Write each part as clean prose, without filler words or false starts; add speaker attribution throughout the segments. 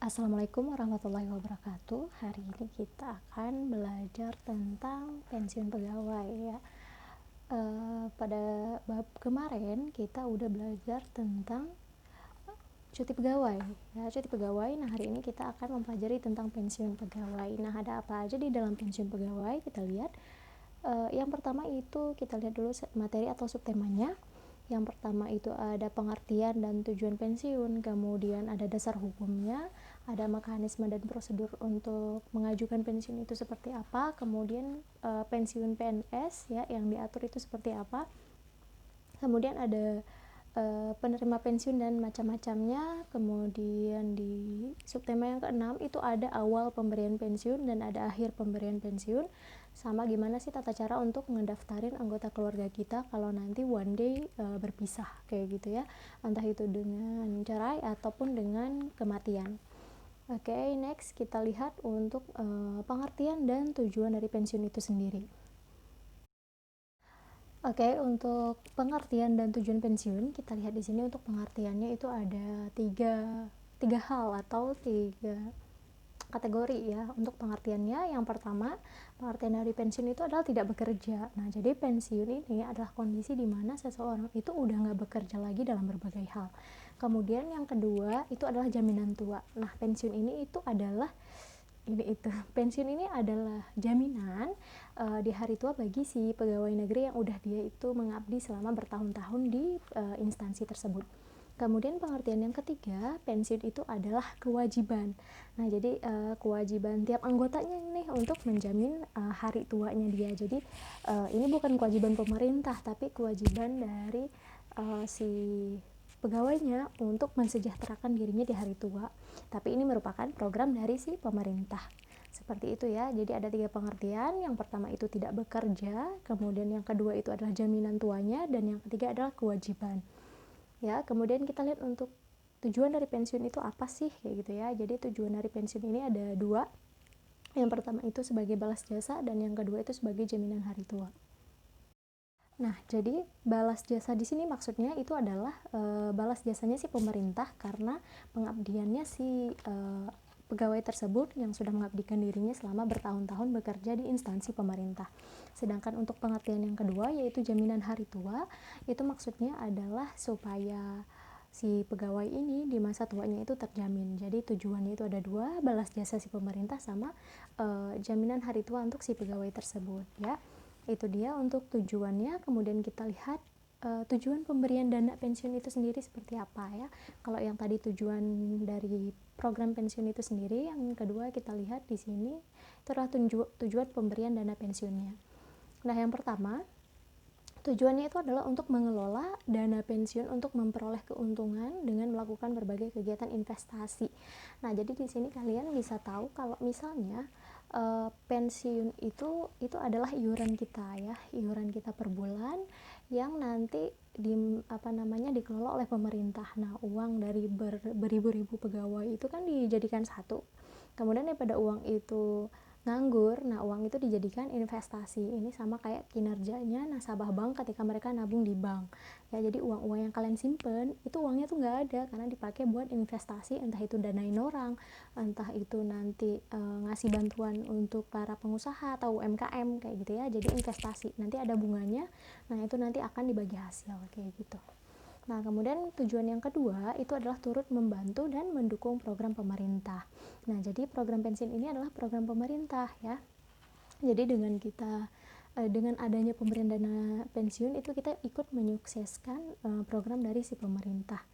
Speaker 1: Assalamualaikum warahmatullahi wabarakatuh. Hari ini kita akan belajar tentang pensiun pegawai ya. Pada bab kemarin kita udah belajar tentang cuti pegawai ya, cuti pegawai. Nah, hari ini kita akan mempelajari tentang pensiun pegawai. Nah, ada apa aja di dalam pensiun pegawai? Kita lihat. Yang pertama itu kita lihat dulu materi atau subtemanya. Yang pertama itu ada pengertian dan tujuan pensiun, kemudian ada dasar hukumnya, ada mekanisme dan prosedur untuk mengajukan pensiun itu seperti apa, kemudian pensiun PNS ya yang diatur itu seperti apa, kemudian ada penerima pensiun dan macam-macamnya. Kemudian di subtema yang keenam itu ada awal pemberian pensiun dan ada akhir pemberian pensiun, sama gimana sih tata cara untuk ngedaftarin anggota keluarga kita kalau nanti one day berpisah kayak gitu ya, entah itu dengan cerai ataupun dengan kematian. Oke, next kita lihat untuk pengertian dan tujuan dari pensiun itu sendiri. Oke, untuk pengertian dan tujuan pensiun, kita lihat di sini untuk pengertiannya itu ada tiga hal atau tiga kategori ya. Untuk pengertiannya, yang pertama, pengertian dari pensiun itu adalah tidak bekerja. Nah, jadi pensiun ini adalah kondisi di mana seseorang itu udah nggak bekerja lagi dalam berbagai hal. Kemudian yang kedua itu adalah jaminan tua. Nah, pensiun ini itu adalah pensiun ini adalah jaminan di hari tua bagi si pegawai negeri yang udah dia itu mengabdi selama bertahun-tahun di instansi tersebut. Kemudian pengertian yang ketiga, pensiun itu adalah kewajiban. Nah, jadi kewajiban tiap anggotanya nih untuk menjamin hari tuanya dia. Jadi ini bukan kewajiban pemerintah, tapi kewajiban dari si pegawainya untuk mensejahterakan dirinya di hari tua. Tapi ini merupakan program dari si pemerintah. Seperti itu ya. Jadi ada tiga pengertian. Yang pertama itu tidak bekerja, kemudian yang kedua itu adalah jaminan tuanya, dan yang ketiga adalah kewajiban. Ya, kemudian kita lihat untuk tujuan dari pensiun itu apa sih kayak gitu ya. Jadi tujuan dari pensiun ini ada dua. Yang pertama itu sebagai balas jasa dan yang kedua itu sebagai jaminan hari tua. Nah, jadi balas jasa di sini maksudnya itu adalah balas jasanya si pemerintah karena pengabdiannya si pegawai tersebut yang sudah mengabdikan dirinya selama bertahun-tahun bekerja di instansi pemerintah. Sedangkan untuk pengertian yang kedua yaitu jaminan hari tua, itu maksudnya adalah supaya si pegawai ini di masa tuanya itu terjamin. Jadi tujuannya itu ada dua, balas jasa si pemerintah sama jaminan hari tua untuk si pegawai tersebut ya. Itu dia untuk tujuannya. Kemudian kita lihat tujuan pemberian dana pensiun itu sendiri seperti apa ya. Kalau yang tadi tujuan dari program pensiun itu sendiri, yang kedua kita lihat di sini itu adalah tujuan pemberian dana pensiunnya. Nah, yang pertama tujuannya itu adalah untuk mengelola dana pensiun untuk memperoleh keuntungan dengan melakukan berbagai kegiatan investasi. Nah, jadi di sini kalian bisa tahu kalau misalnya pensiun itu adalah iuran kita ya, iuran kita per bulan yang nanti dikelola oleh pemerintah. Nah, uang dari beribu-ribu pegawai itu kan dijadikan satu. Kemudian daripada uang itu nganggur, nah uang itu dijadikan investasi. Ini sama kayak kinerjanya nasabah bank ketika mereka nabung di bank ya. Jadi uang-uang yang kalian simpen itu uangnya tuh nggak ada karena dipakai buat investasi, entah itu danain orang, entah itu nanti ngasih bantuan untuk para pengusaha atau UMKM kayak gitu ya. Jadi investasi nanti ada bunganya, nah itu nanti akan dibagi hasil kayak gitu. Nah, kemudian tujuan yang kedua itu adalah turut membantu dan mendukung program pemerintah. Nah, jadi program pensiun ini adalah program pemerintah ya. Jadi dengan adanya pemberian dana pensiun itu kita ikut menyukseskan program dari si pemerintah.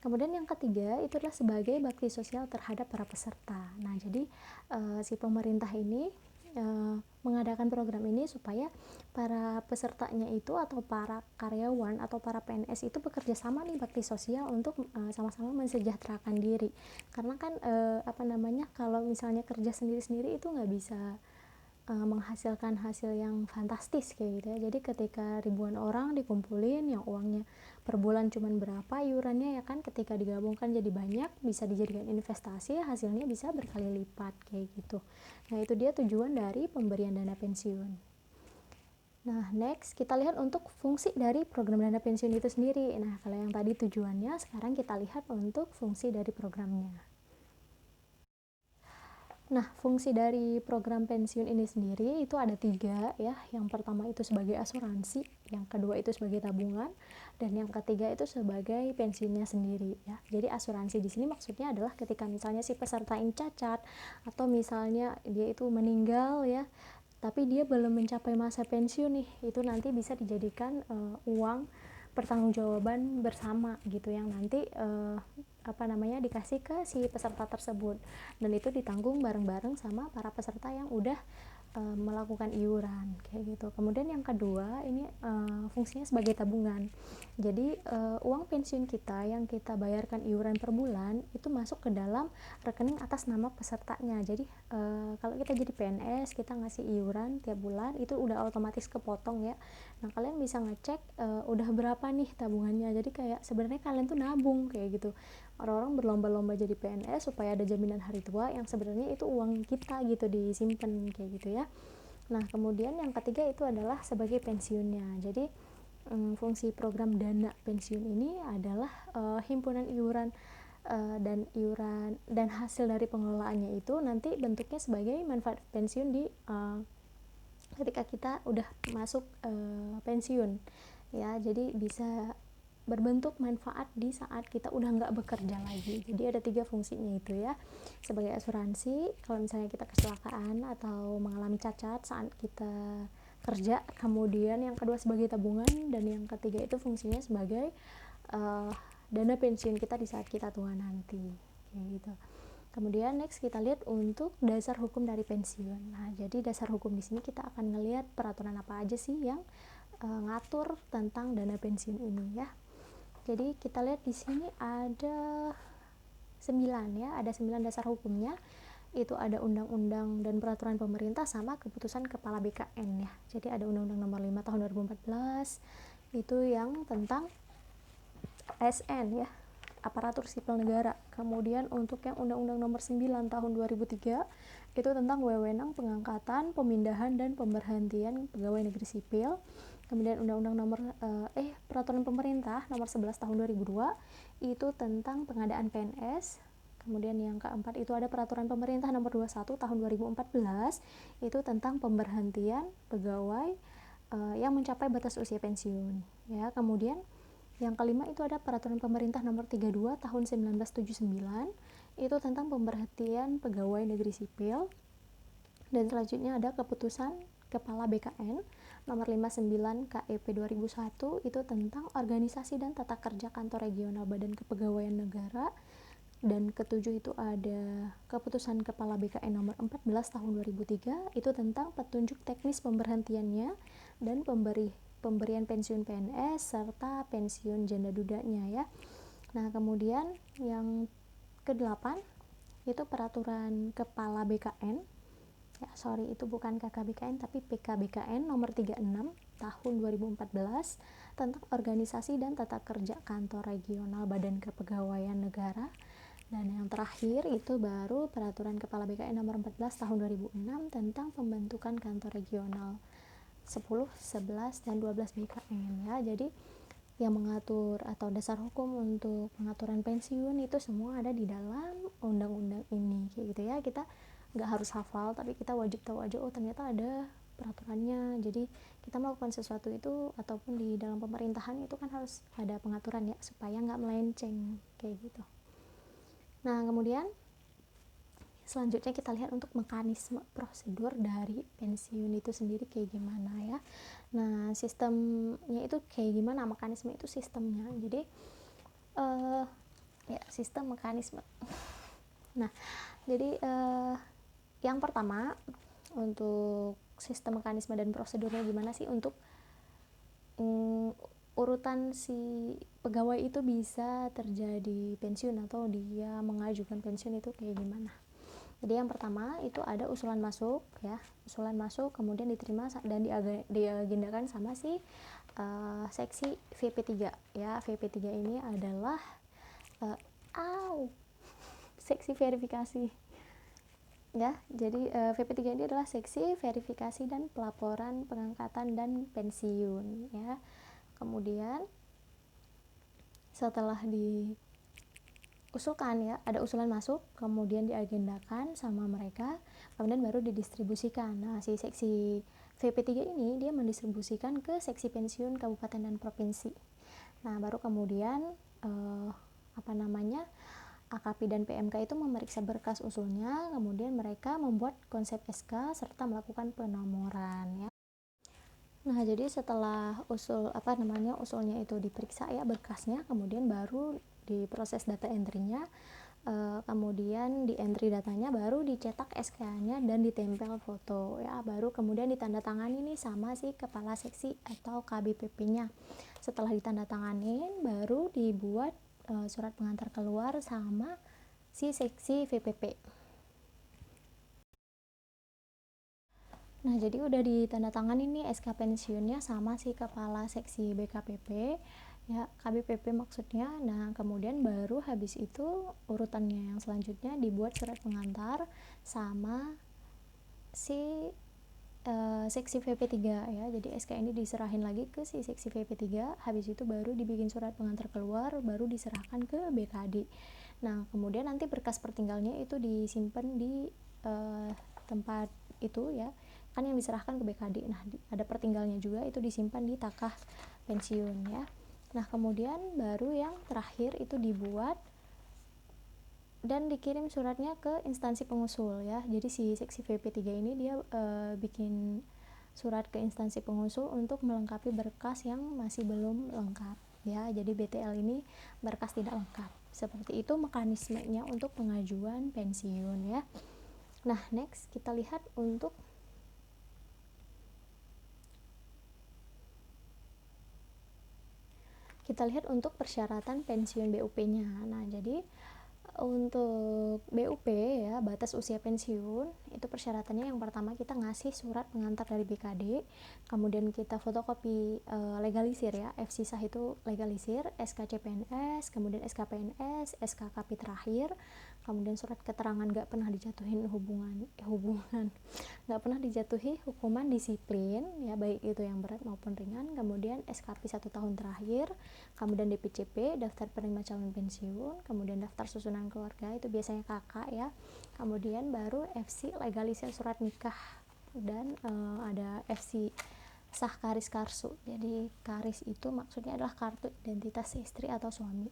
Speaker 1: Kemudian yang ketiga itu adalah sebagai bakti sosial terhadap para peserta. Nah, jadi si pemerintah ini mengadakan program ini supaya para pesertanya itu atau para karyawan atau para PNS itu bekerja sama nih bakti sosial untuk sama-sama mensejahterakan diri. Karena kan kalau misalnya kerja sendiri-sendiri itu nggak bisa menghasilkan hasil yang fantastis kayak gitu ya. Jadi ketika ribuan orang dikumpulin yang uangnya per bulan cuman berapa iurannya ya kan, ketika digabungkan jadi banyak bisa dijadikan investasi, hasilnya bisa berkali lipat kayak gitu. Nah, itu dia tujuan dari pemberian dana pensiun. Nah, next kita lihat untuk fungsi dari program dana pensiun itu sendiri. Nah, kalau yang tadi tujuannya, sekarang kita lihat untuk fungsi dari programnya. Nah, fungsi dari program pensiun ini sendiri itu ada 3 ya. Yang pertama itu sebagai asuransi, yang kedua itu sebagai tabungan, dan yang ketiga itu sebagai pensiunnya sendiri ya. Jadi asuransi di sini maksudnya adalah ketika misalnya si peserta ini cacat atau misalnya dia itu meninggal ya, tapi dia belum mencapai masa pensiun nih, itu nanti bisa dijadikan uang pertanggungjawaban bersama gitu yang nanti dikasih ke si peserta tersebut, dan itu ditanggung bareng-bareng sama para peserta yang udah melakukan iuran kayak gitu. Kemudian yang kedua ini fungsinya sebagai tabungan. Jadi uang pensiun kita yang kita bayarkan iuran per bulan itu masuk ke dalam rekening atas nama pesertanya. Jadi kalau kita jadi PNS kita ngasih iuran tiap bulan itu udah otomatis kepotong ya. Nah, kalian bisa ngecek udah berapa nih tabungannya. Jadi kayak sebenarnya kalian tuh nabung kayak gitu. Orang-orang berlomba-lomba jadi PNS supaya ada jaminan hari tua yang sebenarnya itu uang kita gitu disimpan kayak gitu ya. Nah, kemudian yang ketiga itu adalah sebagai pensiunnya. Jadi fungsi program dana pensiun ini adalah himpunan iuran dan hasil dari pengelolaannya itu nanti bentuknya sebagai manfaat pensiun di ketika kita udah masuk pensiun ya. Jadi bisa berbentuk manfaat di saat kita udah nggak bekerja lagi. Jadi ada 3 fungsinya itu ya. Sebagai asuransi kalau misalnya kita kecelakaan atau mengalami cacat saat kita kerja, kemudian yang kedua sebagai tabungan, dan yang ketiga itu fungsinya sebagai uh, dana pensiun kita di saat kita tua nanti kayak gitu. Kemudian next kita lihat untuk dasar hukum dari pensiun. Nah, jadi dasar hukum di sini kita akan ngelihat peraturan apa aja sih yang ngatur tentang dana pensiun ini ya. Jadi kita lihat di sini ada 9 ya, ada 9 dasar hukumnya. Itu ada undang-undang dan peraturan pemerintah sama keputusan kepala BKN ya. Jadi ada Undang-Undang Nomor 5 Tahun 2014 itu yang tentang ASN ya, aparatur sipil negara. Kemudian untuk yang Undang-Undang Nomor 9 Tahun 2003 itu tentang wewenang pengangkatan, pemindahan dan pemberhentian pegawai negeri sipil. Kemudian Undang-Undang Nomor Peraturan Pemerintah Nomor 11 Tahun 2002 itu tentang pengadaan PNS. Kemudian yang keempat itu ada Peraturan Pemerintah Nomor 21 Tahun 2014 itu tentang pemberhentian pegawai yang mencapai batas usia pensiun ya. Kemudian yang kelima itu ada Peraturan Pemerintah Nomor 32 Tahun 1979 itu tentang pemberhentian pegawai negeri sipil. Dan selanjutnya ada Keputusan Kepala BKN Nomor 59 KEP 2001 itu tentang organisasi dan tata kerja kantor regional Badan Kepegawaian Negara. Dan ketujuh itu ada Keputusan Kepala BKN Nomor 14 Tahun 2003 itu tentang petunjuk teknis pemberhentiannya dan pemberian pensiun PNS serta pensiun janda dudanya ya. Nah, kemudian yang ke-8 itu Peraturan Kepala BKN ya, itu bukan KKBKN tapi PKBKN Nomor 36 Tahun 2014 tentang organisasi dan tata kerja kantor regional Badan Kepegawaian Negara. Dan yang terakhir itu baru Peraturan Kepala BKN Nomor 14 Tahun 2006 tentang pembentukan kantor regional 10, 11, dan 12 BKN ya. Jadi yang mengatur atau dasar hukum untuk pengaturan pensiun itu semua ada di dalam undang-undang ini kayak gitu ya. Kita nggak harus hafal tapi kita wajib tahu aja oh ternyata ada peraturannya. Jadi kita melakukan sesuatu itu ataupun di dalam pemerintahan itu kan harus ada pengaturan ya supaya nggak melenceng kayak gitu. Nah, kemudian selanjutnya kita lihat untuk mekanisme prosedur dari pensiun itu sendiri kayak gimana ya. Nah, sistemnya itu kayak gimana, mekanisme itu sistemnya. Jadi ya sistem mekanisme. Nah, jadi yang pertama untuk sistem mekanisme dan prosedurnya gimana sih untuk urutan si pegawai itu bisa terjadi pensiun atau dia mengajukan pensiun itu kayak gimana. Jadi yang pertama itu ada usulan masuk ya, usulan masuk kemudian diterima dan diagendakan sama si seksi VP3 ya. VP3 ini adalah seksi verifikasi ya. Jadi VP3 ini adalah seksi verifikasi dan pelaporan pengangkatan dan pensiun ya. Kemudian setelah usulkan ya, ada usulan masuk, kemudian diagendakan sama mereka, kemudian baru didistribusikan. Nah, si seksi VP3 ini dia mendistribusikan ke seksi pensiun kabupaten dan provinsi. Nah, baru kemudian AKP dan PMK itu memeriksa berkas usulnya, kemudian mereka membuat konsep SK serta melakukan penomoran ya. Nah, jadi setelah usulnya itu diperiksa ya berkasnya, kemudian baru diproses data entry-nya, kemudian di entry datanya, baru dicetak SK-nya dan ditempel foto ya, baru kemudian ditandatangani nih sama si kepala seksi atau KBPP-nya. Setelah ditandatanganin, baru dibuat surat pengantar keluar sama si seksi VPP. Nah, jadi udah ditandatangani nih SK pensiunnya sama si kepala seksi BKPP ya, KBPP maksudnya. Nah, kemudian baru habis itu urutannya yang selanjutnya dibuat surat pengantar sama si seksi VP3 ya. Jadi SK ini diserahin lagi ke si seksi VP3, habis itu baru dibikin surat pengantar keluar, baru diserahkan ke BKD. Nah, kemudian nanti berkas pertinggalnya itu disimpan di tempat itu ya, kan yang diserahkan ke BKD. Nah, ada pertinggalnya juga, itu disimpan di takah pensiun ya. Nah, kemudian baru yang terakhir itu dibuat dan dikirim suratnya ke instansi pengusul ya. Jadi si seksi VP3 ini dia bikin surat ke instansi pengusul untuk melengkapi berkas yang masih belum lengkap ya. Jadi BTL ini berkas tidak lengkap. Seperti itu mekanismenya untuk pengajuan pensiun ya. Nah, next kita lihat untuk persyaratan pensiun BUP-nya. Nah, jadi untuk BUP ya, batas usia pensiun, itu persyaratannya yang pertama kita ngasih surat pengantar dari BKD, kemudian kita fotokopi legalisir ya, FSISah itu legalisir, SKCPNS, kemudian SKPNS, SKKP terakhir, kemudian surat keterangan gak pernah dijatuhin nggak pernah dijatuhi hukuman disiplin ya, baik itu yang berat maupun ringan, kemudian SKP 1 tahun terakhir, kemudian DPCP, daftar penerima calon pensiun, kemudian daftar susunan keluarga, itu biasanya kakak ya, kemudian baru FC legalisir surat nikah, dan ada FC sah karis karsu. Jadi karis itu maksudnya adalah kartu identitas istri atau suami.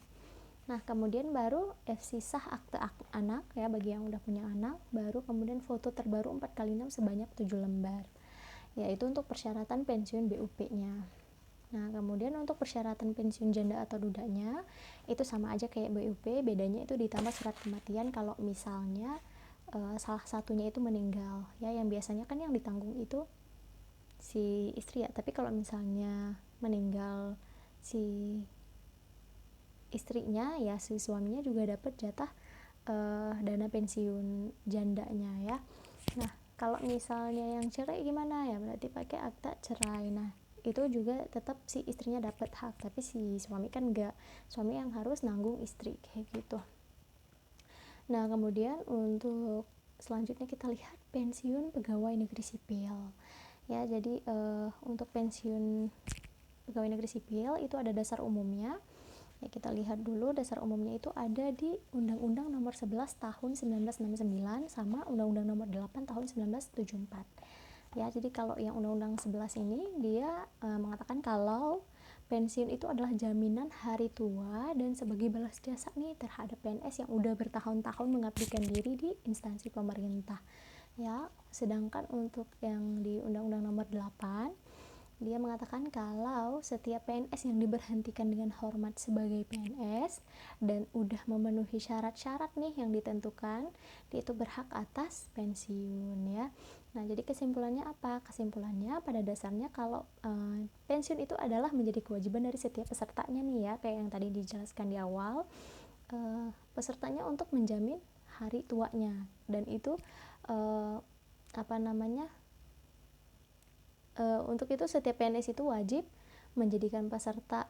Speaker 1: Nah, kemudian baru FC sah akte anak ya, bagi yang udah punya anak, baru kemudian foto terbaru 4x6 sebanyak 7 lembar. Yaitu untuk persyaratan pensiun BUP-nya. Nah, kemudian untuk persyaratan pensiun janda atau dudanya itu sama aja kayak BUP, bedanya itu ditambah surat kematian kalau misalnya salah satunya itu meninggal ya, yang biasanya kan yang ditanggung itu si istri ya, tapi kalau misalnya meninggal si istrinya ya, si suaminya juga dapat jatah dana pensiun jandanya ya. Nah, kalau misalnya yang cerai gimana ya, berarti pakai akta cerai. Nah, itu juga tetap si istrinya dapat hak, tapi si suami kan enggak, suami yang harus nanggung istri kayak gitu. Nah, kemudian untuk selanjutnya kita lihat pensiun pegawai negeri sipil ya. Jadi untuk pensiun pegawai negeri sipil itu ada dasar umumnya ya. Kita lihat dulu dasar umumnya itu ada di Undang-Undang Nomor 11 Tahun 1969 sama Undang-Undang Nomor 8 Tahun 1974 ya. Jadi kalau yang Undang-Undang 11 ini dia mengatakan kalau pensiun itu adalah jaminan hari tua dan sebagai balas jasa nih terhadap PNS yang udah bertahun-tahun mengabdikan diri di instansi pemerintah ya. Sedangkan untuk yang di Undang-Undang Nomor 8 dia mengatakan kalau setiap PNS yang diberhentikan dengan hormat sebagai PNS dan udah memenuhi syarat-syarat nih yang ditentukan, dia itu berhak atas pensiun ya. Nah, jadi kesimpulannya apa? Kesimpulannya pada dasarnya kalau pensiun itu adalah menjadi kewajiban dari setiap pesertanya nih ya, kayak yang tadi dijelaskan di awal, pesertanya untuk menjamin hari tuanya, dan itu untuk itu setiap PNS itu wajib menjadikan peserta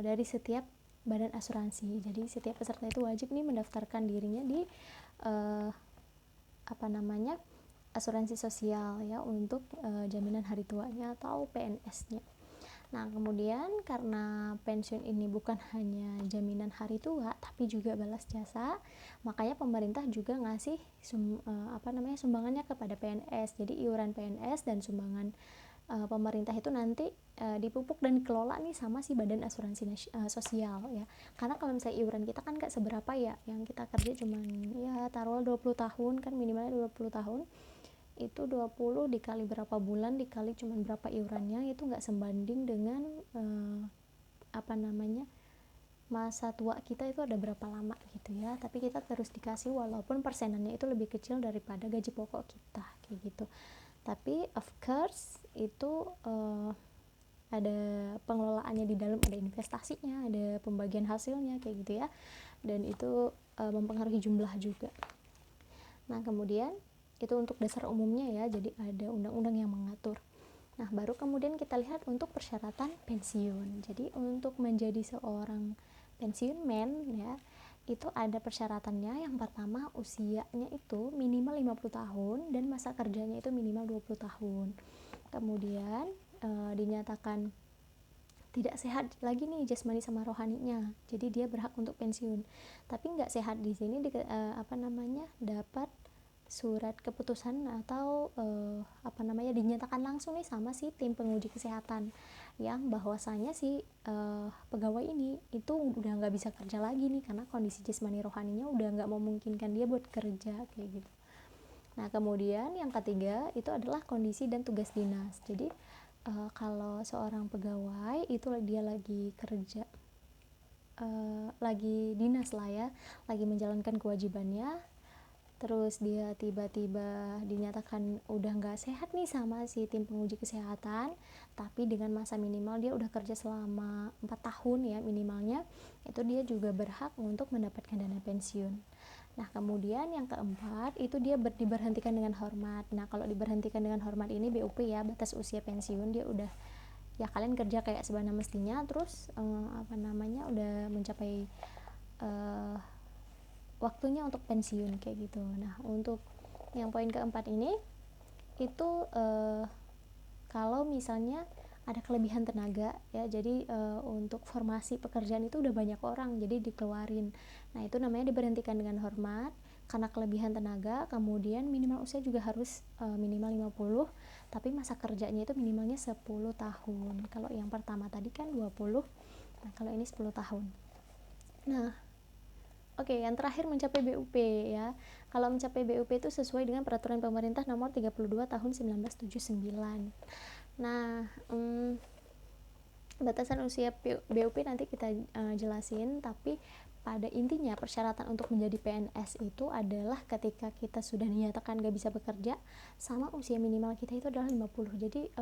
Speaker 1: dari setiap badan asuransi. Jadi setiap peserta itu wajib nih mendaftarkan dirinya di asuransi sosial ya, untuk jaminan hari tuanya atau PNS-nya. Nah, kemudian karena pensiun ini bukan hanya jaminan hari tua, tapi juga balas jasa, makanya pemerintah juga ngasih sumbangannya kepada PNS. Jadi iuran PNS dan sumbangan pemerintah itu nanti dipupuk dan dikelola nih sama si badan asuransi sosial ya. Karena kalau misalnya iuran kita kan gak seberapa ya, yang kita kerja cuman ya taruhlah 20 tahun kan, minimalnya 20 tahun. Itu 20 dikali berapa bulan dikali cuman berapa iurannya, itu nggak sebanding dengan masa tua kita itu ada berapa lama gitu ya. Tapi kita terus dikasih walaupun persenannya itu lebih kecil daripada gaji pokok kita kayak gitu. Tapi of course itu ada pengelolaannya di dalam, ada investasinya, ada pembagian hasilnya kayak gitu ya, dan itu mempengaruhi jumlah juga. Nah, kemudian itu untuk dasar umumnya ya, jadi ada undang-undang yang mengatur. Nah, baru kemudian kita lihat untuk persyaratan pensiun. Jadi untuk menjadi seorang pensiunmen ya, itu ada persyaratannya. Yang pertama, usianya itu minimal 50 tahun dan masa kerjanya itu minimal 20 tahun. Kemudian dinyatakan tidak sehat lagi nih jasmani sama rohaninya, jadi dia berhak untuk pensiun. Tapi nggak sehat di sini dapat surat keputusan atau dinyatakan langsung nih sama si tim penguji kesehatan yang bahwasanya si pegawai ini itu udah nggak bisa kerja lagi nih karena kondisi jasmani rohaninya udah nggak memungkinkan dia buat kerja kayak gitu. Nah, kemudian yang ketiga itu adalah kondisi dan tugas dinas. Jadi kalau seorang pegawai itu dia lagi kerja, lagi dinas lah ya, lagi menjalankan kewajibannya, terus dia tiba-tiba dinyatakan udah nggak sehat nih sama si tim penguji kesehatan, tapi dengan masa minimal dia udah kerja selama 4 tahun ya minimalnya, itu dia juga berhak untuk mendapatkan dana pensiun. Nah, kemudian yang keempat itu dia diberhentikan dengan hormat. Nah, kalau diberhentikan dengan hormat ini BUP ya, batas usia pensiun, dia udah ya kalian kerja kayak sebagaimana mestinya, terus udah mencapai waktunya untuk pensiun kayak gitu. Nah, untuk yang poin keempat ini itu kalau misalnya ada kelebihan tenaga ya, jadi untuk formasi pekerjaan itu udah banyak orang jadi dikeluarin. Nah, itu namanya diberhentikan dengan hormat karena kelebihan tenaga. Kemudian minimal usia juga harus minimal 50, tapi masa kerjanya itu minimalnya 10 tahun. Kalau yang pertama tadi kan 20, nah kalau ini 10 tahun. Nah, oke, yang terakhir mencapai BUP ya. Kalau mencapai BUP itu sesuai dengan peraturan pemerintah nomor 32 tahun 1979. Nah, batasan usia BUP nanti kita jelasin, tapi pada intinya persyaratan untuk menjadi PNS itu adalah ketika kita sudah dinyatakan gak bisa bekerja sama usia minimal kita itu adalah 50. Jadi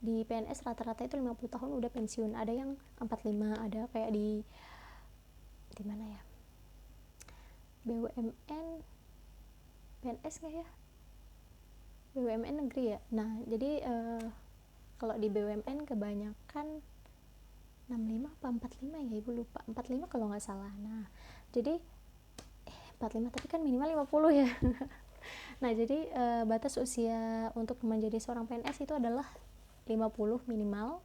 Speaker 1: di PNS rata-rata itu 50 tahun udah pensiun. Ada yang 45, ada kayak di mana ya? BUMN PNS nggak ya? BUMN negeri ya. Nah, jadi kalau di BUMN kebanyakan 65 apa 45 ya, ibu lupa, 45 kalau nggak salah. Nah, jadi 45 tapi kan minimal 50 ya. Nah, jadi batas usia untuk menjadi seorang PNS itu adalah 50 minimal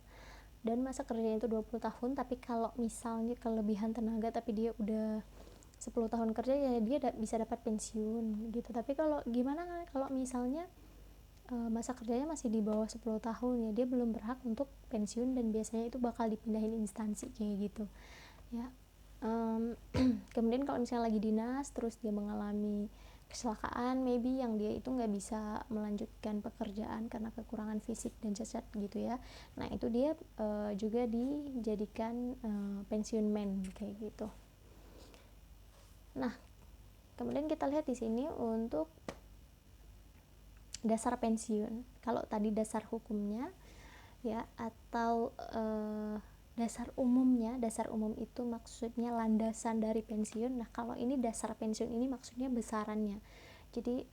Speaker 1: dan masa kerjanya itu 20 tahun. Tapi kalau misalnya kelebihan tenaga tapi dia udah 10 tahun kerja ya dia bisa dapat pensiun gitu. Tapi kalau gimana kalau misalnya masa kerjanya masih di bawah 10 tahun ya dia belum berhak untuk pensiun dan biasanya itu bakal dipindahin instansi kayak gitu ya. Kemudian kalau misalnya lagi dinas terus dia mengalami kecelakaan maybe yang dia itu nggak bisa melanjutkan pekerjaan karena kekurangan fisik dan cacat gitu ya, nah itu dia juga dijadikan pensiunmen kayak gitu. Nah, kemudian kita lihat di sini untuk dasar pensiun. Kalau tadi dasar hukumnya ya atau dasar umumnya, dasar umum itu maksudnya landasan dari pensiun. Nah, kalau ini dasar pensiun ini maksudnya besarannya. Jadi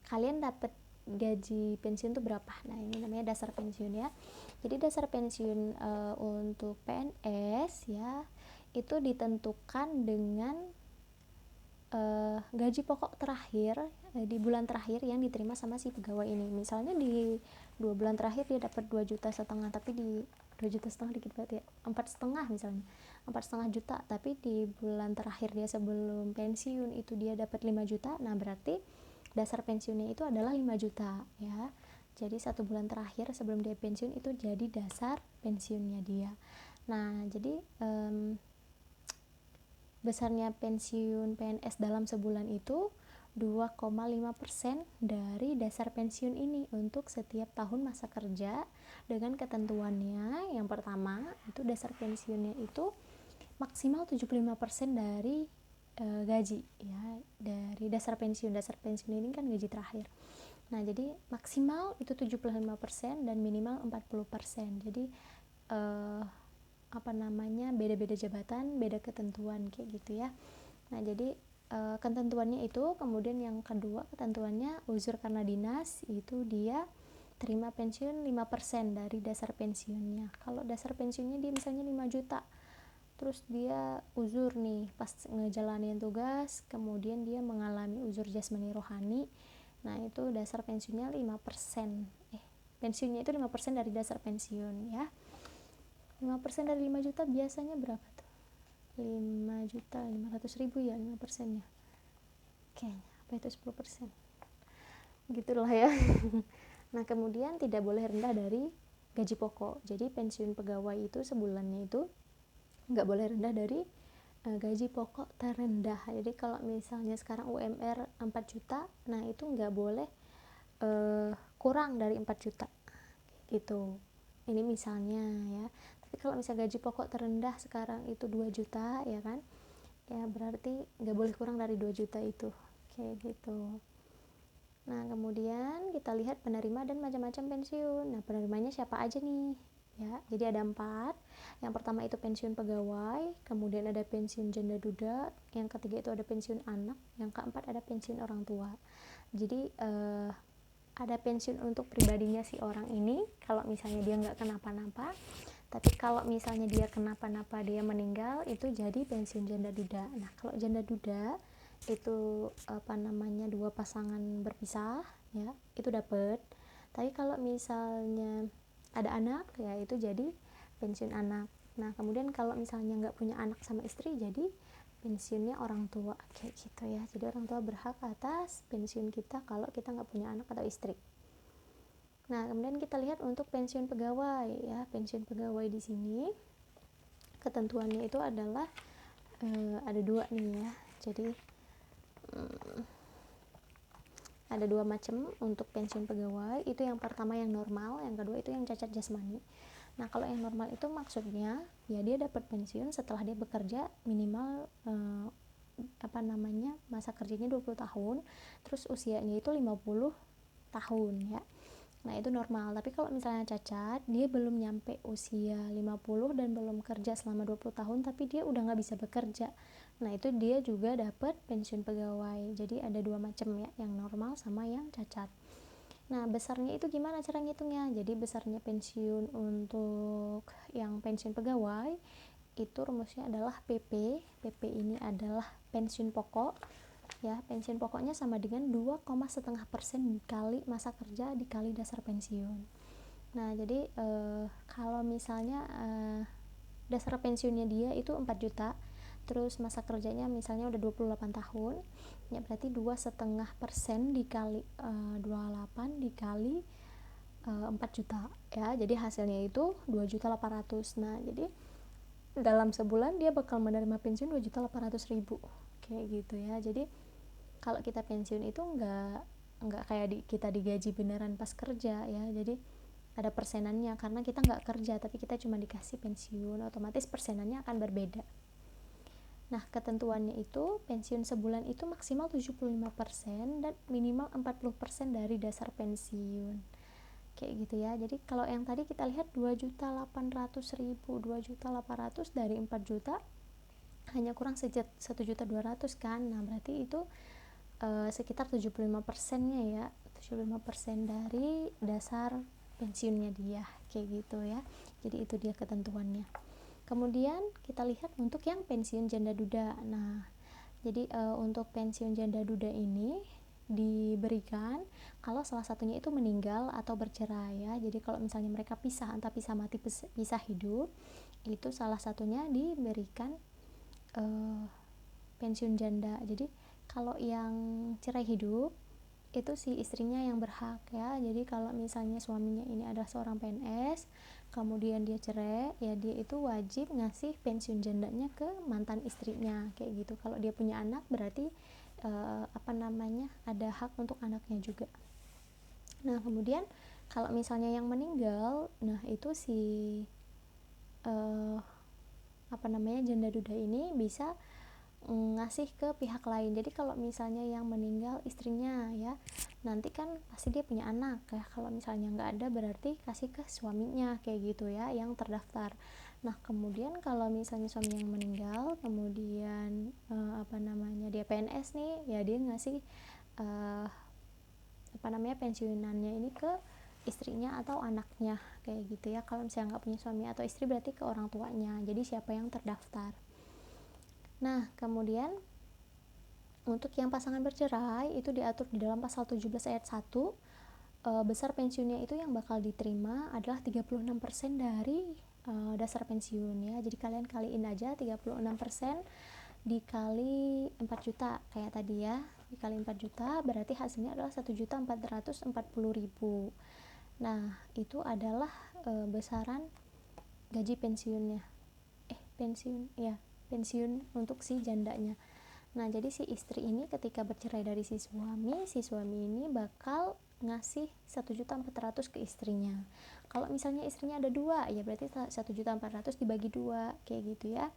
Speaker 1: kalian dapat gaji pensiun itu berapa? Nah, ini namanya dasar pensiun ya. Jadi dasar pensiun untuk PNS ya itu ditentukan dengan gaji pokok terakhir di bulan terakhir yang diterima sama si pegawai ini. Misalnya di 2 bulan terakhir dia dapat 2,5 juta, tapi di 2,5 juta dikit banget ya, 4,5 misalnya, 4,5 juta, tapi di bulan terakhir dia sebelum pensiun itu dia dapat 5 juta. Nah berarti dasar pensiunnya itu adalah 5 juta ya. Jadi 1 bulan terakhir sebelum dia pensiun itu jadi dasar pensiunnya dia. Nah jadi besarnya pensiun PNS dalam sebulan itu 2,5% dari dasar pensiun ini untuk setiap tahun masa kerja, dengan ketentuannya yang pertama itu dasar pensiunnya itu maksimal 75% dari gaji ya, dari dasar pensiun. Dasar pensiun ini kan gaji terakhir. Nah, jadi maksimal itu 75% dan minimal 40%. Jadi beda-beda jabatan, beda ketentuan kayak gitu ya. Nah, jadi ketentuannya itu, kemudian yang kedua ketentuannya uzur karena dinas, itu dia terima pensiun 5% dari dasar pensiunnya. Kalau dasar pensiunnya dia misalnya 5 juta, terus dia uzur nih pas ngejalanin tugas, kemudian dia mengalami uzur jasmani rohani, nah itu dasar pensiunnya 5%. Pensiunnya itu 5% dari dasar pensiun ya. 5% dari 5 juta biasanya berapa tuh? 5.500.000 ya 5%-nya. Kayaknya apa itu 10%? Gitulah ya. Nah, kemudian tidak boleh rendah dari gaji pokok. Jadi pensiun pegawai itu sebulannya itu nggak boleh rendah dari gaji pokok terendah. Jadi kalau misalnya sekarang UMR 4 juta, nah itu nggak boleh kurang dari 4 juta gitu. Ini misalnya ya. Tapi kalau misalnya gaji pokok terendah sekarang itu 2 juta ya kan, ya berarti nggak boleh kurang dari 2 juta itu kayak gitu. Nah kemudian kita lihat penerima dan macam-macam pensiun. Nah penerimanya siapa aja nih ya, jadi ada 4. Yang pertama itu pensiun pegawai, kemudian ada pensiun janda duda, yang ketiga itu ada pensiun anak, yang keempat ada pensiun orang tua. Jadi ada pensiun untuk pribadinya si orang ini kalau misalnya dia nggak kenapa-napa, tapi kalau misalnya dia kenapa-napa, dia meninggal, itu jadi pensiun janda duda. Nah kalau janda duda itu 2 pasangan berpisah ya, itu dapat. Tapi kalau misalnya ada anak ya, itu jadi pensiun anak. Nah kemudian kalau misalnya nggak punya anak sama istri, jadi pensiunnya orang tua kayak gitu ya. Jadi orang tua berhak atas pensiun kita kalau kita nggak punya anak atau istri. Nah kemudian kita lihat untuk pensiun pegawai ya. Pensiun pegawai di sini ketentuannya itu adalah ada 2 nih ya. Jadi ada 2 macam untuk pensiun pegawai. Itu yang pertama yang normal, yang kedua itu yang cacat jasmani. Nah kalau yang normal itu maksudnya ya dia dapat pensiun setelah dia bekerja minimal masa kerjanya 20 tahun, terus usianya itu 50 tahun ya. Nah itu normal. Tapi kalau misalnya cacat, dia belum nyampe usia 50 dan belum kerja selama 20 tahun, tapi dia udah nggak bisa bekerja, nah itu dia juga dapat pensiun pegawai. Jadi ada 2 macam ya, yang normal sama yang cacat. Nah besarnya itu gimana cara ngitungnya? Jadi besarnya pensiun untuk yang pensiun pegawai itu rumusnya adalah PP. PP ini adalah pensiun pokok ya. Pensiun pokoknya sama dengan 2,5% dikali masa kerja dikali dasar pensiun. Nah jadi kalau misalnya dasar pensiunnya dia itu 4 juta, terus masa kerjanya misalnya udah 28 tahun ya, berarti 2,5% dikali 28 dikali 4 juta ya, jadi hasilnya itu 2.800.000. Nah jadi dalam sebulan dia bakal menerima pensiun 2.800.000 kayak gitu ya. Jadi kalau kita pensiun itu nggak kayak kita digaji beneran pas kerja ya. Jadi ada persenannya, karena kita nggak kerja tapi kita cuma dikasih pensiun, otomatis persenannya akan berbeda. Nah ketentuannya itu pensiun sebulan itu maksimal 75% dan minimal 40% dari dasar pensiun kayak gitu ya. Jadi kalau yang tadi kita lihat 2.800.000, 2.800.000 dari 4 juta hanya kurang 1.200.000 kan. Nah berarti itu sekitar 75%-nya ya, 75% dari dasar pensiunnya dia kayak gitu ya. Jadi itu dia ketentuannya. Kemudian kita lihat untuk yang pensiun janda duda. Nah Jadi untuk pensiun janda duda ini diberikan kalau salah satunya itu meninggal atau bercerai ya. Jadi kalau misalnya mereka pisah, entah pisah mati pisah hidup, itu salah satunya diberikan pensiun janda. Jadi kalau yang cerai hidup itu si istrinya yang berhak ya. Jadi kalau misalnya suaminya ini adalah seorang PNS, kemudian dia cerai, ya dia itu wajib ngasih pensiun jandanya ke mantan istrinya kayak gitu. Kalau dia punya anak berarti ada hak untuk anaknya juga. Nah kemudian kalau misalnya yang meninggal, nah itu si janda duda ini bisa ngasih ke pihak lain. Jadi kalau misalnya yang meninggal istrinya ya, nanti kan pasti dia punya anak ya. Kalau misalnya nggak ada berarti kasih ke suaminya kayak gitu ya, yang terdaftar. Nah kemudian kalau misalnya suami yang meninggal, kemudian dia PNS nih, ya dia ngasih pensiunannya ini ke istrinya atau anaknya kayak gitu ya. Kalau misalnya nggak punya suami atau istri berarti ke orang tuanya. Jadi siapa yang terdaftar. Nah kemudian untuk yang pasangan bercerai itu diatur di dalam pasal 17 ayat 1, besar pensiunnya itu yang bakal diterima adalah 36% dari dasar pensiun ya. Jadi kalian kaliin aja 36% dikali 4 juta kayak tadi ya, dikali 4 juta berarti hasilnya adalah 1.440.000. Nah itu adalah besaran gaji pensiunnya, pensiun untuk si jandanya. Nah jadi si istri ini ketika bercerai dari si suami ini bakal ngasih 1.400.000 ke istrinya. Kalau misalnya istrinya ada 2 ya berarti 1.400.000 dibagi 2 kayak gitu ya.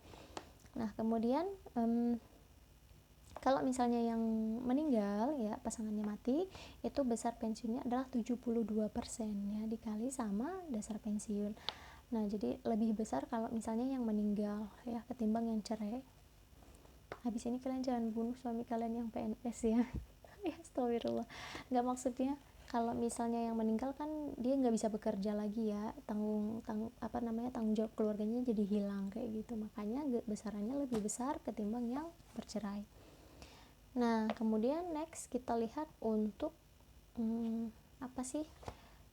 Speaker 1: Nah kemudian kalau misalnya yang meninggal ya, pasangannya mati, itu besar pensiunnya adalah 72% ya, dikali sama dasar pensiun. Nah jadi lebih besar kalau misalnya yang meninggal ya ketimbang yang cerai. Habis ini kalian jangan bunuh suami kalian yang PNS ya. Ya astagfirullah, nggak, maksudnya kalau misalnya yang meninggal kan dia nggak bisa bekerja lagi ya, tanggung jawab keluarganya jadi hilang kayak gitu, makanya besarannya lebih besar ketimbang yang bercerai. Nah kemudian next kita lihat untuk apa sih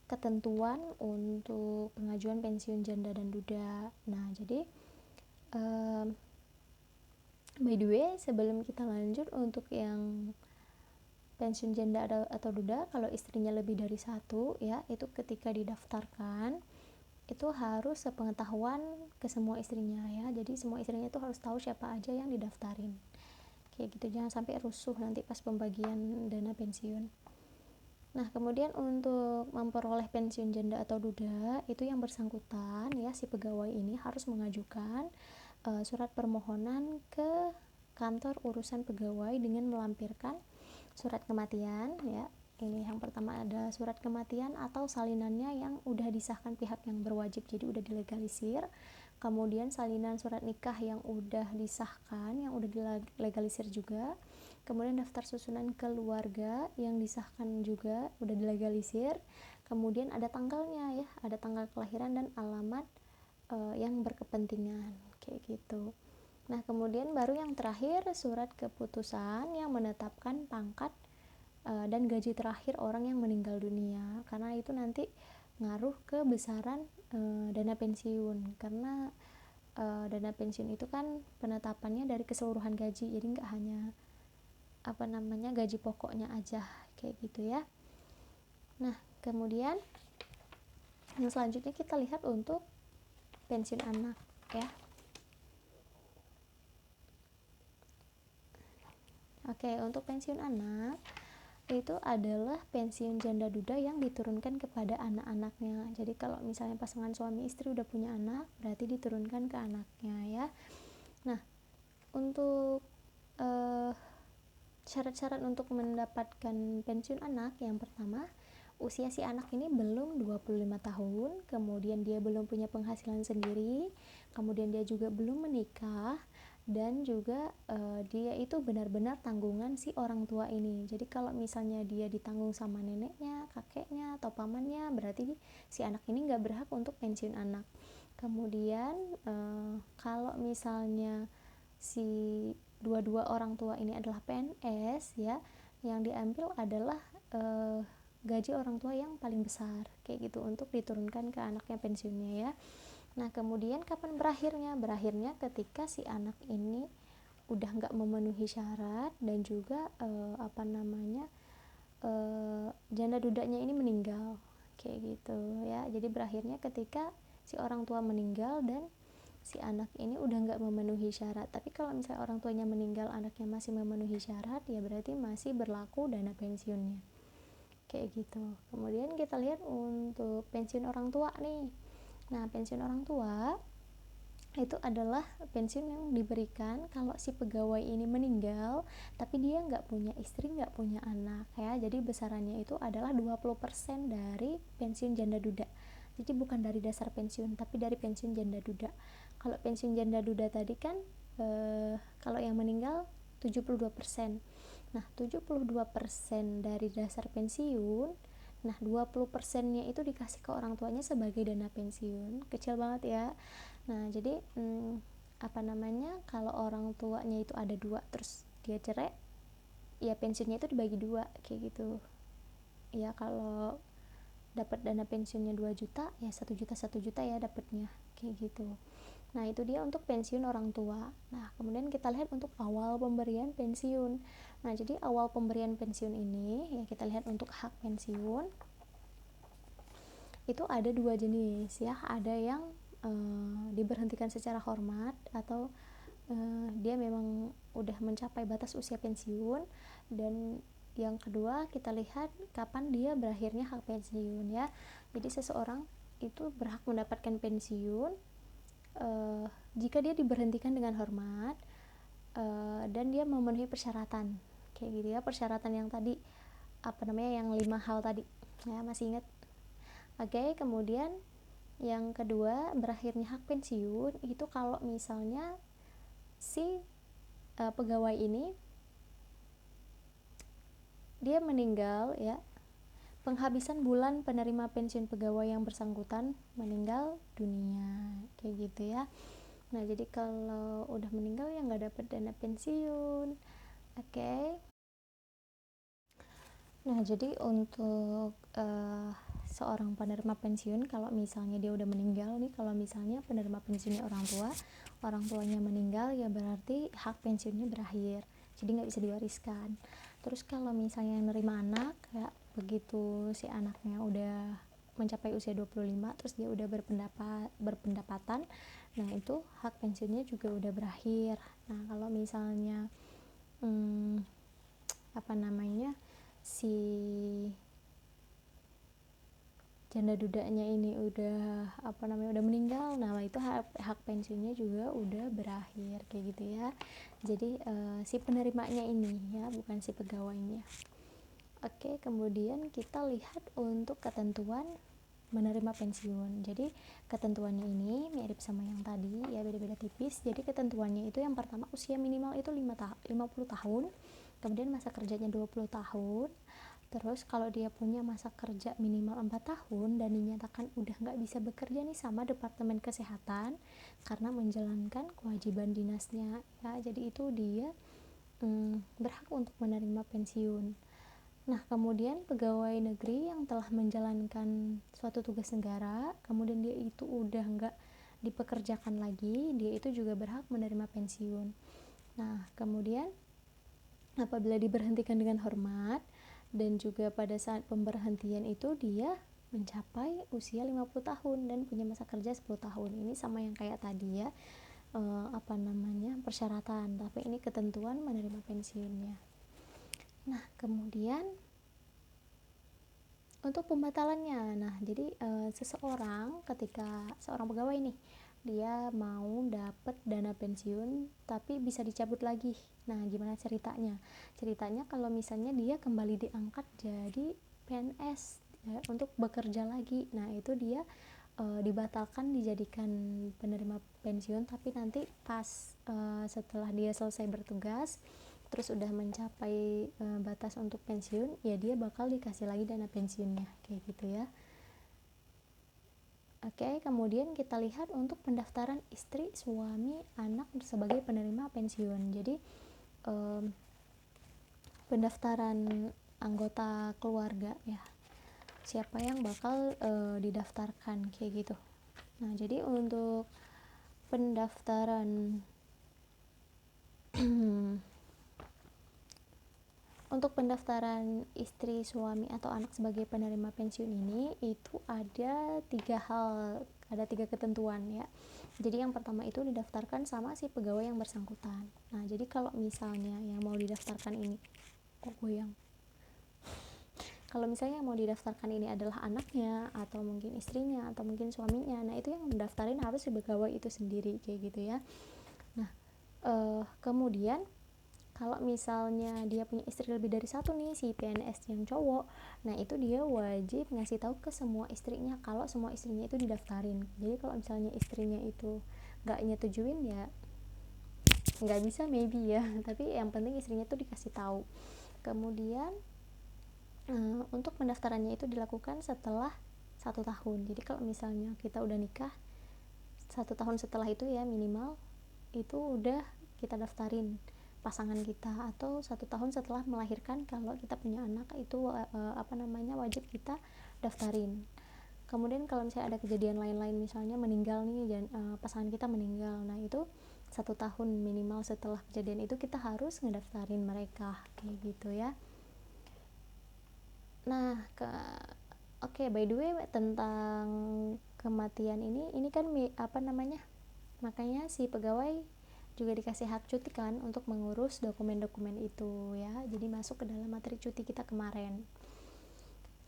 Speaker 1: ketentuan untuk pengajuan pensiun janda dan duda. Nah jadi by the way sebelum kita lanjut, untuk yang pensiun janda atau duda kalau istrinya lebih dari satu ya, itu ketika didaftarkan itu harus sepengetahuan ke semua istrinya ya. Jadi semua istrinya itu harus tahu siapa aja yang didaftarin kayak gitu, jangan sampai rusuh nanti pas pembagian dana pensiun. Nah kemudian untuk memperoleh pensiun janda atau duda itu yang bersangkutan ya, si pegawai ini harus mengajukan surat permohonan ke kantor urusan pegawai dengan melampirkan surat kematian ya. Ini yang pertama ada surat kematian atau salinannya yang udah disahkan pihak yang berwajib, jadi udah dilegalisir. Kemudian salinan surat nikah yang udah disahkan, yang udah dilegalisir juga. Kemudian daftar susunan keluarga yang disahkan juga udah dilegalisir. Kemudian ada tanggalnya ya, ada tanggal kelahiran dan alamat yang berkepentingan kayak gitu. Nah kemudian baru yang terakhir surat keputusan yang menetapkan pangkat dan gaji terakhir orang yang meninggal dunia, karena itu nanti ngaruh ke besaran dana pensiun, karena dana pensiun itu kan penetapannya dari keseluruhan gaji, jadi nggak hanya gaji pokoknya aja kayak gitu ya. Nah kemudian yang selanjutnya kita lihat untuk pensiun anak ya. Oke, untuk pensiun anak itu adalah pensiun janda duda yang diturunkan kepada anak-anaknya. Jadi kalau misalnya pasangan suami istri udah punya anak, berarti diturunkan ke anaknya ya. Nah, untuk syarat-syarat untuk mendapatkan pensiun anak, yang pertama, usia si anak ini belum 25 tahun, kemudian dia belum punya penghasilan sendiri, kemudian dia juga belum menikah, dan juga dia itu benar-benar tanggungan si orang tua ini. Jadi kalau misalnya dia ditanggung sama neneknya, kakeknya, atau pamannya, berarti si anak ini nggak berhak untuk pensiun anak. Kemudian kalau misalnya si dua-dua orang tua ini adalah PNS ya, yang diambil adalah gaji orang tua yang paling besar kayak gitu untuk diturunkan ke anaknya pensiunnya ya. Nah kemudian kapan berakhirnya? Berakhirnya ketika si anak ini udah nggak memenuhi syarat dan juga janda dudanya ini meninggal kayak gitu ya. Jadi berakhirnya ketika si orang tua meninggal dan si anak ini udah nggak memenuhi syarat. Tapi kalau misalnya orang tuanya meninggal, anaknya masih memenuhi syarat, ya berarti masih berlaku dana pensiunnya kayak gitu. Kemudian kita lihat untuk pensiun orang tua nih. Nah pensiun orang tua itu adalah pensiun yang diberikan kalau si pegawai ini meninggal tapi dia nggak punya istri, nggak punya anak ya. Jadi besarannya itu adalah 20% dari pensiun janda duda. Jadi bukan dari dasar pensiun tapi dari pensiun janda duda. Kalau pensiun janda duda tadi kan kalau yang meninggal 72%. Nah 72% dari dasar pensiun, nah 20%-nya itu dikasih ke orang tuanya sebagai dana pensiun. Kecil banget ya. Nah jadi kalau orang tuanya itu ada dua terus dia cerai, ya pensiunnya itu dibagi dua kayak gitu ya. Kalau dapat dana pensiunnya 2 juta ya 1 juta ya dapatnya kayak gitu. Nah itu dia untuk pensiun orang tua. Nah kemudian kita lihat untuk awal pemberian pensiun. Nah jadi awal pemberian pensiun ini ya kita lihat untuk hak pensiun itu ada 2 jenis ya. Ada yang diberhentikan secara hormat atau dia memang udah mencapai batas usia pensiun. Dan yang kedua kita lihat kapan dia berakhirnya hak pensiun ya. Jadi seseorang itu berhak mendapatkan pensiun jika dia diberhentikan dengan hormat dan dia memenuhi persyaratan kayak gitu ya. Persyaratan yang tadi yang 5 hal tadi ya, masih ingat? Oke, kemudian yang kedua berakhirnya hak pensiun itu kalau misalnya si pegawai ini dia meninggal ya, penghabisan bulan penerima pensiun pegawai yang bersangkutan meninggal dunia kayak gitu ya. Nah jadi kalau udah meninggal ya nggak dapat dana pensiun. Oke. Nah jadi untuk seorang penerima pensiun kalau misalnya dia udah meninggal nih, kalau misalnya penerima pensiunnya orang tuanya meninggal ya berarti hak pensiunnya berakhir, jadi nggak bisa diwariskan. Terus kalau misalnya yang nerima anak ya, begitu si anaknya udah mencapai usia 25 terus dia udah berpendapatan, nah itu hak pensiunnya juga udah berakhir. Nah kalau misalnya si janda dudanya ini udah meninggal, nah itu hak pensiunnya juga udah berakhir kayak gitu ya. Jadi si penerimanya ini ya, bukan si pegawainya. Oke, kemudian kita lihat untuk ketentuan menerima pensiun. Jadi ketentuannya ini mirip sama yang tadi ya, beda-beda tipis. Jadi ketentuannya itu yang pertama usia minimal itu 50 tahun, kemudian masa kerjanya 20 tahun. Terus kalau dia punya masa kerja minimal 4 tahun dan dinyatakan udah nggak bisa bekerja nih sama Departemen Kesehatan karena menjalankan kewajiban dinasnya ya, jadi itu dia berhak untuk menerima pensiun. Nah kemudian pegawai negeri yang telah menjalankan suatu tugas negara kemudian dia itu udah nggak dipekerjakan lagi, dia itu juga berhak menerima pensiun. Nah kemudian apabila diberhentikan dengan hormat dan juga pada saat pemberhentian itu dia mencapai usia 50 tahun dan punya masa kerja 10 tahun. Ini sama yang kayak tadi ya, persyaratan, tapi ini ketentuan menerima pensiunnya. Nah kemudian untuk pembatalannya, nah jadi ketika seorang pegawai nih dia mau dapat dana pensiun tapi bisa dicabut lagi. Nah gimana ceritanya? Ceritanya kalau misalnya dia kembali diangkat jadi PNS ya, untuk bekerja lagi, nah itu dia dibatalkan dijadikan penerima pensiun, tapi nanti pas setelah dia selesai bertugas terus udah mencapai batas untuk pensiun ya, dia bakal dikasih lagi dana pensiunnya kayak gitu ya. Oke, kemudian kita lihat untuk pendaftaran istri, suami, anak sebagai penerima pensiun. Jadi pendaftaran anggota keluarga ya, siapa yang bakal didaftarkan kayak gitu. Nah, jadi untuk pendaftaran untuk pendaftaran istri, suami, atau anak sebagai penerima pensiun ini itu ada 3 hal, ada 3 ketentuan ya. Jadi yang pertama itu didaftarkan sama si pegawai yang bersangkutan. Nah, jadi kalau misalnya yang mau didaftarkan ini kalau misalnya yang mau didaftarkan ini adalah anaknya atau mungkin istrinya atau mungkin suaminya, nah itu yang mendaftarin harus si pegawai itu sendiri kayak gitu ya. Nah, kemudian kalau misalnya dia punya istri lebih dari 1 nih, si PNS yang cowok, nah itu dia wajib ngasih tahu ke semua istrinya kalau semua istrinya itu didaftarin. Jadi kalau misalnya istrinya itu nggak nyetujuin ya nggak bisa maybe ya, tapi yang penting istrinya itu dikasih tahu. Kemudian untuk pendaftarannya itu dilakukan setelah 1 tahun. Jadi kalau misalnya kita udah nikah 1 tahun setelah itu ya minimal itu udah kita daftarin pasangan kita, atau 1 tahun setelah melahirkan kalau kita punya anak itu wajib kita daftarin. Kemudian kalau misalnya ada kejadian lain-lain, misalnya meninggal nih dan pasangan kita meninggal, nah itu 1 tahun minimal setelah kejadian itu kita harus ngedaftarin mereka kayak gitu ya. Nah, oke, by the way tentang kematian ini kan makanya si pegawai juga dikasih hak cuti kan untuk mengurus dokumen-dokumen itu ya. Jadi masuk ke dalam materi cuti kita kemarin.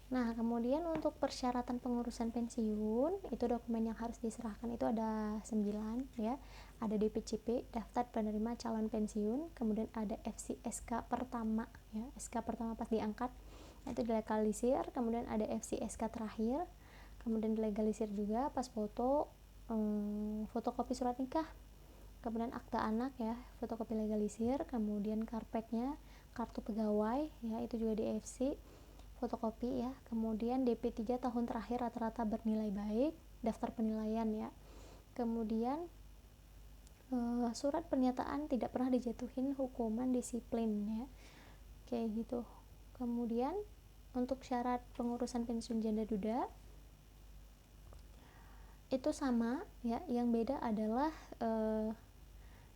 Speaker 1: Nah, kemudian untuk persyaratan pengurusan pensiun, itu dokumen yang harus diserahkan itu ada 9 ya. Ada DPCP, daftar penerima calon pensiun, kemudian ada FCSK pertama ya, SK pertama pas diangkat itu dilegalisir, kemudian ada FCSK terakhir, kemudian dilegalisir juga pas foto, fotokopi surat nikah, kemudian akta anak ya, fotokopi legalisir, kemudian karpetnya, kartu pegawai ya, itu juga di FC fotokopi ya, kemudian DP3 tahun terakhir rata-rata bernilai baik, daftar penilaian ya, kemudian surat pernyataan tidak pernah dijatuhin hukuman disiplin ya, kayak gitu. Kemudian untuk syarat pengurusan pensiun janda duda itu sama ya, yang beda adalah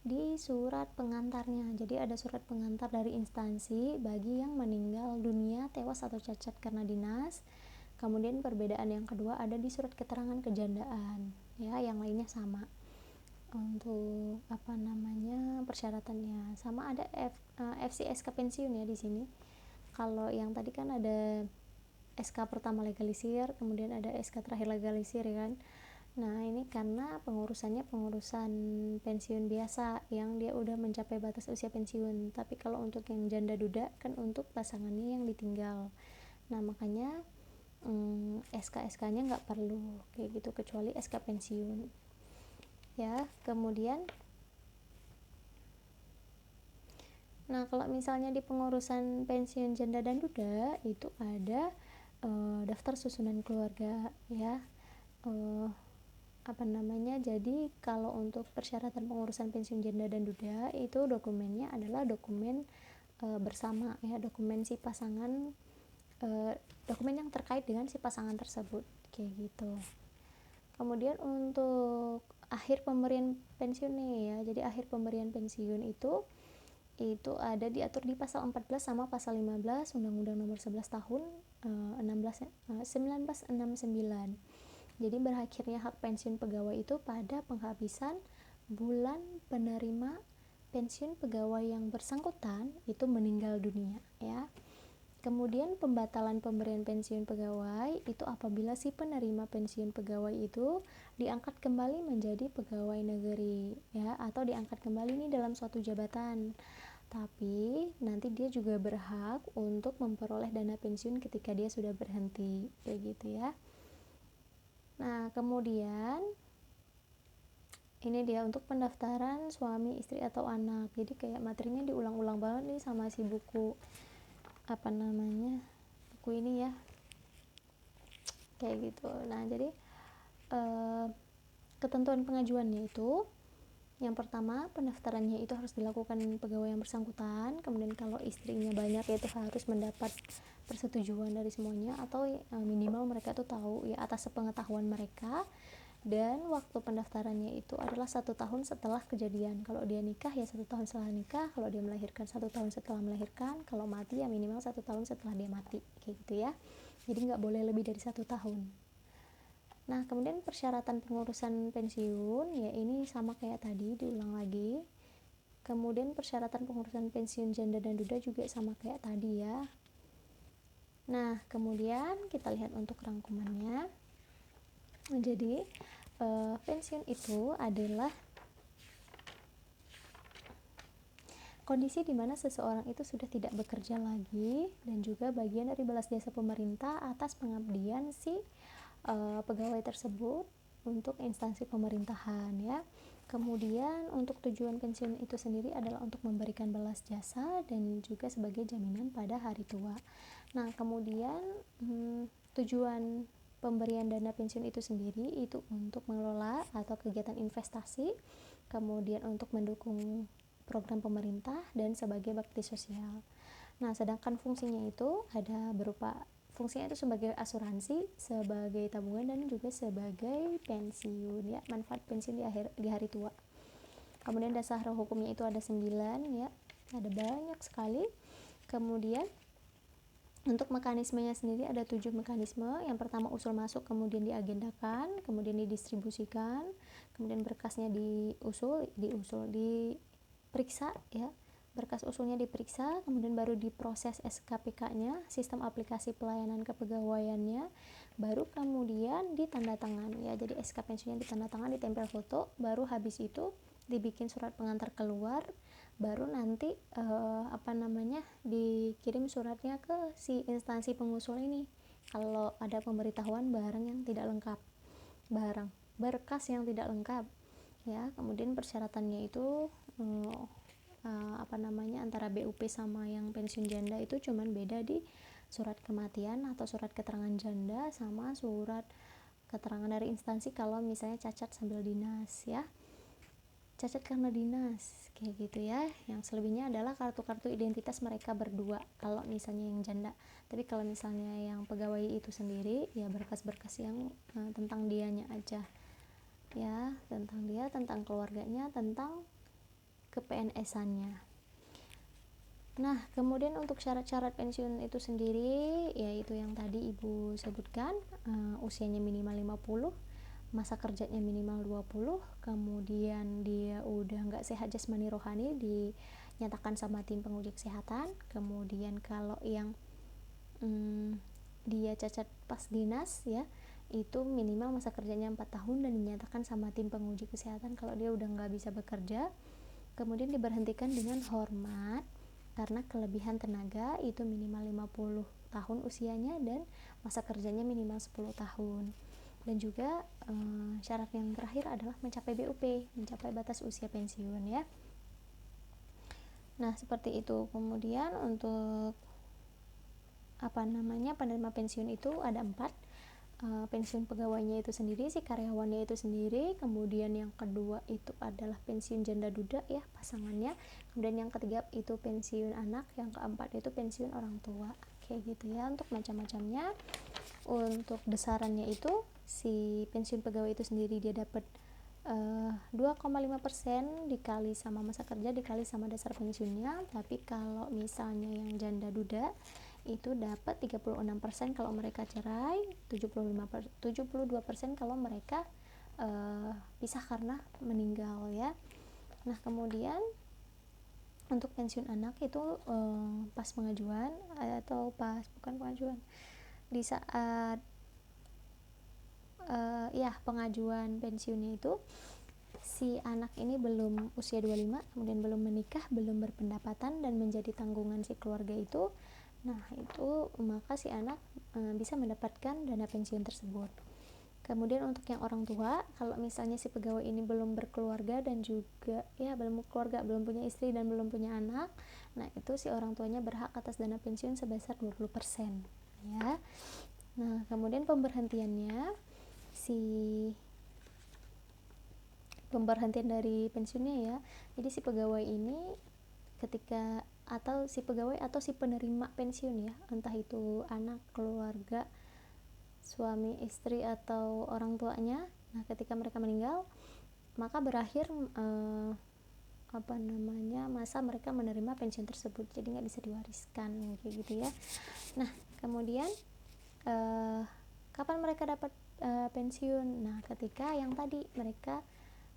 Speaker 1: di surat pengantarnya. Jadi ada surat pengantar dari instansi bagi yang meninggal dunia, tewas atau cacat karena dinas. Kemudian perbedaan yang kedua ada di surat keterangan kejandaan ya, yang lainnya sama. Untuk persyaratannya sama, ada FCSK pensiun ya di sini. Kalau yang tadi kan ada SK pertama legalisir, kemudian ada SK terakhir legalisir ya kan. Nah, ini karena pengurusan pensiun biasa yang dia udah mencapai batas usia pensiun. Tapi kalau untuk yang janda duda kan untuk pasangannya yang ditinggal. Nah, makanya SK-SK-nya nggak perlu kayak gitu kecuali SK pensiun. Ya, kemudian nah kalau misalnya di pengurusan pensiun janda dan duda itu ada daftar susunan keluarga ya. Jadi kalau untuk persyaratan pengurusan pensiun janda dan duda itu dokumennya adalah dokumen bersama ya, dokumen si pasangan, dokumen yang terkait dengan si pasangan tersebut kayak gitu. Kemudian untuk akhir pemberian pensiun nih ya, jadi akhir pemberian pensiun itu ada diatur di pasal 14 sama pasal 15 Undang-Undang Nomor 11 tahun 1969. Jadi berakhirnya hak pensiun pegawai itu pada penghabisan bulan penerima pensiun pegawai yang bersangkutan itu meninggal dunia ya. Kemudian pembatalan pemberian pensiun pegawai itu apabila si penerima pensiun pegawai itu diangkat kembali menjadi pegawai negeri ya, atau diangkat kembali nih dalam suatu jabatan. Tapi nanti dia juga berhak untuk memperoleh dana pensiun ketika dia sudah berhenti kayak gitu ya. Nah, kemudian ini dia untuk pendaftaran suami, istri, atau anak. Jadi kayak materinya diulang-ulang banget nih sama si buku buku ini ya, kayak gitu. Nah, jadi ketentuan pengajuannya itu Yang pertama, pendaftarannya itu harus dilakukan pegawai yang bersangkutan. Kemudian kalau istrinya banyak, yaitu harus mendapat persetujuan dari semuanya, atau minimal mereka itu tahu ya atas sepengetahuan mereka. Dan waktu pendaftarannya itu adalah 1 tahun setelah kejadian. Kalau dia nikah ya 1 tahun setelah nikah, kalau dia melahirkan 1 tahun setelah melahirkan, kalau mati ya minimal 1 tahun setelah dia mati, kayak gitu ya. Jadi nggak boleh lebih dari 1 tahun. Nah, kemudian persyaratan pengurusan pensiun, ya ini sama kayak tadi, diulang lagi. Kemudian persyaratan pengurusan pensiun janda dan duda juga sama kayak tadi ya. Nah, kemudian kita lihat untuk rangkumannya. Jadi, pensiun itu adalah kondisi di mana seseorang itu sudah tidak bekerja lagi dan juga bagian dari balas jasa pemerintah atas pengabdian si pegawai tersebut untuk instansi pemerintahan ya. Kemudian untuk tujuan pensiun itu sendiri adalah untuk memberikan balas jasa dan juga sebagai jaminan pada hari tua. Nah, kemudian tujuan pemberian dana pensiun itu sendiri itu untuk mengelola atau kegiatan investasi, kemudian untuk mendukung program pemerintah dan sebagai bakti sosial. Nah, sedangkan fungsinya itu ada berupa fungsinya itu sebagai asuransi, sebagai tabungan dan juga sebagai pensiun ya, manfaat pensiun di hari tua. Kemudian dasar hukumnya itu ada 9 ya, ada banyak sekali. Kemudian untuk mekanismenya sendiri ada 7 mekanisme. Yang pertama usul masuk, kemudian diagendakan, kemudian didistribusikan, kemudian berkasnya diperiksa ya. Berkas usulnya diperiksa, kemudian baru diproses SKPK-nya, sistem aplikasi pelayanan kepegawaiannya, baru kemudian ditandatangan ya. Jadi SK pensiunnya ditandatangan, ditempel foto, baru habis itu dibikin surat pengantar keluar, baru nanti dikirim suratnya ke si instansi pengusul ini kalau ada pemberitahuan berkas yang tidak lengkap ya. Kemudian persyaratannya itu antara BUP sama yang pensiun janda itu cuman beda di surat kematian atau surat keterangan janda sama surat keterangan dari instansi kalau misalnya cacat sambil dinas ya, cacat karena dinas kayak gitu ya. Yang selebihnya adalah kartu-kartu identitas mereka berdua kalau misalnya yang janda. Tapi kalau misalnya yang pegawai itu sendiri ya berkas-berkas yang tentang dianya aja ya, tentang dia, tentang keluarganya, tentang ke PNS-annya. Nah, kemudian untuk syarat-syarat pensiun itu sendiri yaitu yang tadi Ibu sebutkan, usianya minimal 50, masa kerjanya minimal 20, kemudian dia udah nggak sehat jasmani rohani dinyatakan sama tim penguji kesehatan. Kemudian kalau yang dia cacat pas dinas ya, itu minimal masa kerjanya 4 tahun dan dinyatakan sama tim penguji kesehatan kalau dia udah nggak bisa bekerja. Kemudian diberhentikan dengan hormat karena kelebihan tenaga, itu minimal 50 tahun usianya dan masa kerjanya minimal 10 tahun. Dan juga syarat yang terakhir adalah mencapai BUP, mencapai batas usia pensiun ya. Nah, seperti itu. Kemudian untuk penerima pensiun itu ada 4. Pensiun pegawainya itu sendiri, si karyawannya itu sendiri, kemudian yang kedua itu adalah pensiun janda duda ya, pasangannya, kemudian yang ketiga itu pensiun anak, yang keempat itu pensiun orang tua, kayak gitu ya. Untuk macam-macamnya, untuk besarannya itu si pensiun pegawai itu sendiri dia dapat 2,5% dikali sama masa kerja dikali sama dasar pensiunnya. Tapi kalau misalnya yang janda duda itu dapat 36% kalau mereka cerai, 72% kalau mereka pisah karena meninggal ya. Nah, kemudian untuk pensiun anak itu pas pengajuan atau bukan pengajuan, di saat pengajuan pensiunnya itu si anak ini belum usia 25, kemudian belum menikah, belum berpendapatan dan menjadi tanggungan si keluarga itu. Nah, itu maka si anak bisa mendapatkan dana pensiun tersebut. Kemudian untuk yang orang tua, kalau misalnya si pegawai ini belum berkeluarga dan juga belum keluarga, belum punya istri dan belum punya anak, nah itu si orang tuanya berhak atas dana pensiun sebesar 20% ya. Nah, kemudian pemberhentiannya, si pemberhentian dari pensiunnya ya. Jadi si pegawai ini ketika atau si pegawai atau si penerima pensiun ya, entah itu anak, keluarga, suami, istri atau orang tuanya. Nah, ketika mereka meninggal, maka berakhir masa mereka menerima pensiun tersebut. Jadi nggak bisa diwariskan kayak gitu ya. Nah, kemudian kapan mereka dapat pensiun? Nah, ketika yang tadi mereka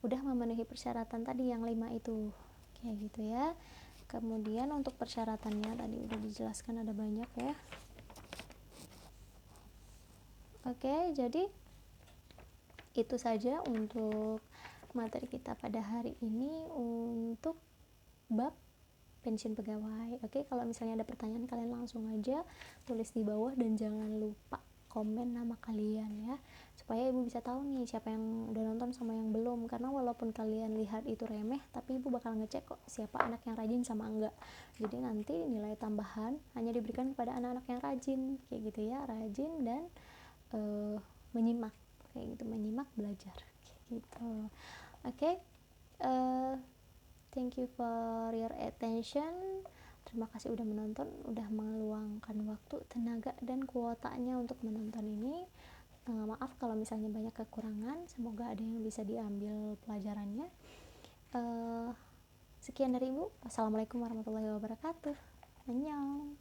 Speaker 1: udah memenuhi persyaratan tadi yang 5 itu kayak gitu ya. Kemudian untuk persyaratannya tadi udah dijelaskan, ada banyak ya. Oke, jadi itu saja untuk materi kita pada hari ini untuk bab pensiun pegawai. Oke, kalau misalnya ada pertanyaan kalian langsung aja tulis di bawah dan jangan lupa komen nama kalian ya, supaya ibu bisa tahu nih siapa yang udah nonton sama yang belum, karena walaupun kalian lihat itu remeh tapi ibu bakal ngecek kok siapa anak yang rajin sama enggak. Jadi nanti nilai tambahan hanya diberikan kepada anak-anak yang rajin kayak gitu ya, rajin dan menyimak kayak gitu, menyimak belajar kayak gitu. Oke, thank you for your attention. Terima kasih udah menonton, udah meluangkan waktu, tenaga, dan kuotanya untuk menonton ini. Maaf kalau misalnya banyak kekurangan, semoga ada yang bisa diambil pelajarannya. Sekian dari Ibu. Wassalamualaikum warahmatullahi wabarakatuh. Annyeong.